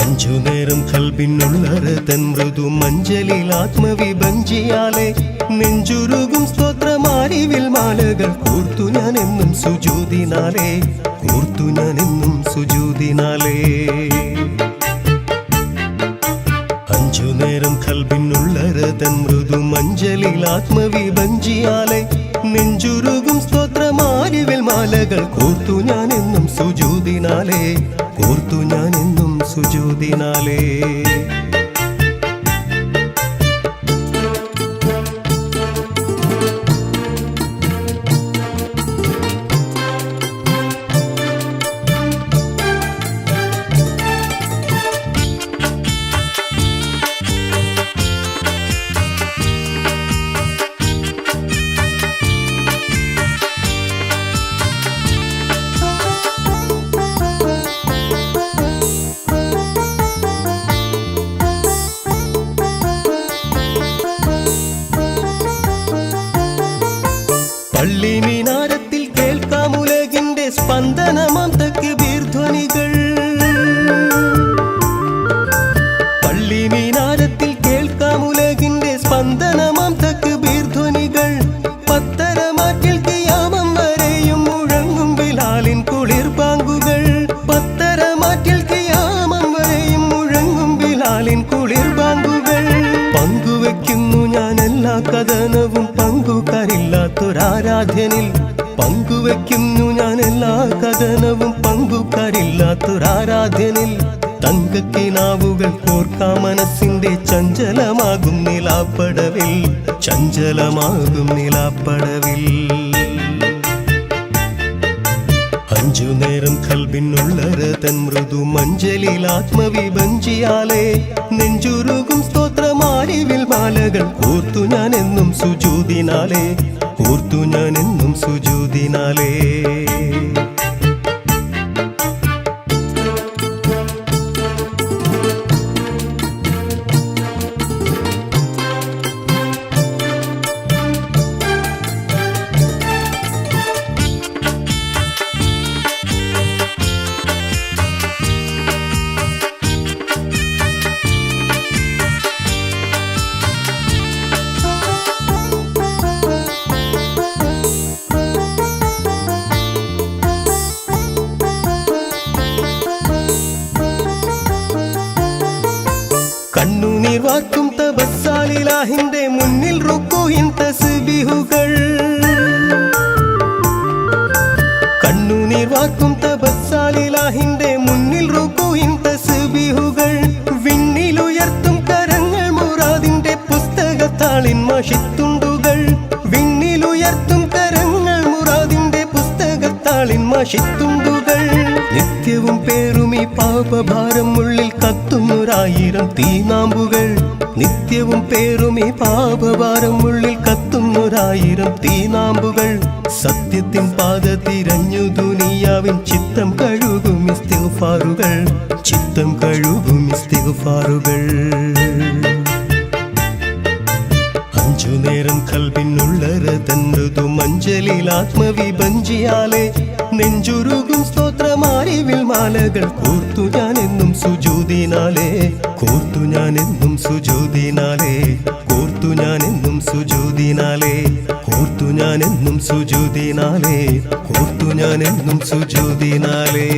അഞ്ചുനേരം കൽബിനുള്ളറതൻ മൃദു മഞ്ചലിൽ ആത്മവിഭഞ്ചിയാലെ നെഞ്ചുരുകും സ്തോത്രമാരിവിൽ മാലകൾ കോർത്തു ഞാൻ എന്നും സുജൂദിനാലേ, കോർത്തു ഞാൻ എന്നും സുജൂദിനാലേ. അഞ്ചുനേരം കൽബിനുള്ളറതൻ മൃദു മഞ്ചലിൽ ആത്മവിഭഞ്ചിയാലെ നെഞ്ചുരുകും സ്തോത്രമാരിവിൽ മാലകൾ കോർത്തു ഞാൻ എന്നും സുജൂദിനാലേ, കോർത്തു ഞാൻ എന്നും സുജൂദിനാലേ. പള്ളി മിനാരത്തിൽ കേൾക്കാം ഉലകിന്റെ സ്പന്ദനമാം തക്ബീർ ധ്വനികൾ. പള്ളി മിനാരത്തിൽ കേൾക്കാം ഉലകിന്റെ സ്പന്ദനമാം തക്ബീർ ധ്വനികൾ. പത്തരമാറ്റിൽ ഖിയാമം വരെയും മുഴങ്ങും ബിലാലിൻ കുളിർ ബാങ്കുകൾ. പത്തരമാറ്റിൽ ഖിയാമം വരെയും മുഴങ്ങും ബിലാലിൻ കുളിർ ബാങ്കുകൾ. പങ്കുവെക്കുന്നു ഞാൻ എല്ലാ കഥനവും പങ്കുകാരില്ലാത്തൊരാരാധ്യനിൽ. പങ്കുവെക്കുന്നു ഞാൻ എല്ലാ കഥനവും പങ്കുകാരില്ലാത്തൊരാരാധ്യനിൽ. തങ്കക്കിനാവുകൾ കോർക്കാം മനസ്സിന്റെ ചഞ്ചലമാകും നിലാപ്പടവിൽ, ചഞ്ചലമാകും നിലാപ്പടവിൽ. അഞ്ചുനേരം കൽബിനുള്ളറതൻ മൃദു മഞ്ചലിൽ ആത്മവിഭഞ്ചിയാലേ നെഞ്ചുരുകും സ്തോത്രമാരിവിൽ മാലകൾ കോർത്തു ഞാൻ എന്നും സുജൂദിനാലേ, കോർത്തു ഞാൻ എന്നും സുജൂദിനാലേ. കണ്ണുനീർ വാർക്കും തബസ്സാലിലാഹിന്റെ മുന്നിൽ റുക്കൂഹിൻ തസ്ബീഹുകൾ. കണ്ണുനീർ വാർക്കും തബസ്സാലിലാഹിന്റെ മുന്നിൽ റുക്കൂഹിൻ തസ്ബീഹുകൾ. വിണ്ണിലുയർത്തും കരങ്ങൾ മുറാദിന്റെ പുസ്തകത്താളിൻ മഷിത്തുണ്ടുകൾ. വിണ്ണിലുയർത്തും കരങ്ങൾ മുറാദിന്റെ പുസ്തകത്താളിൻ മഷിത്തുണ്ടുകൾ. നിത്യവും പേറുമീ പാപഭാരം ഉള്ളിൽ കത്തുന്നൊരായിരം തീനാമ്പുകൾ. നിത്യവും പേറുമീ പാപഭാരം ഉള്ളിൽ കത്തുന്നൊരായിരം തീനാമ്പുകൾ. സത്യത്തിൻ പാത തിരഞ്ഞു ദുനിയാവിൻ ചിത്തം കഴുകും ഇസ്തിഗ്ഫാറുകൾ, ചിത്തം കഴുകും ഇസ്തിഗ്ഫാറുകൾ. അഞ്ചുനേരം കൽബിനുള്ളറതൻ മൃദു മഞ്ചലിൽ ആത്മവിഭഞ്ചിയാലേ നെഞ്ചുരുകും സ്തോത്രമാരിവിൽ മാലകൾ കോർത്തു ഞാൻ എന്നും സുജൂദിനാലേ, കോർത്തു ഞാൻ എന്നും സുജൂദിനാലേ, കോർത്തു ഞാൻ എന്നും സുജൂദിനാലേ, കോർത്തു ഞാൻ എന്നും സുജൂദിനാലേ, കോർത്തു ഞാൻ എന്നും സുജൂദിനാലേ.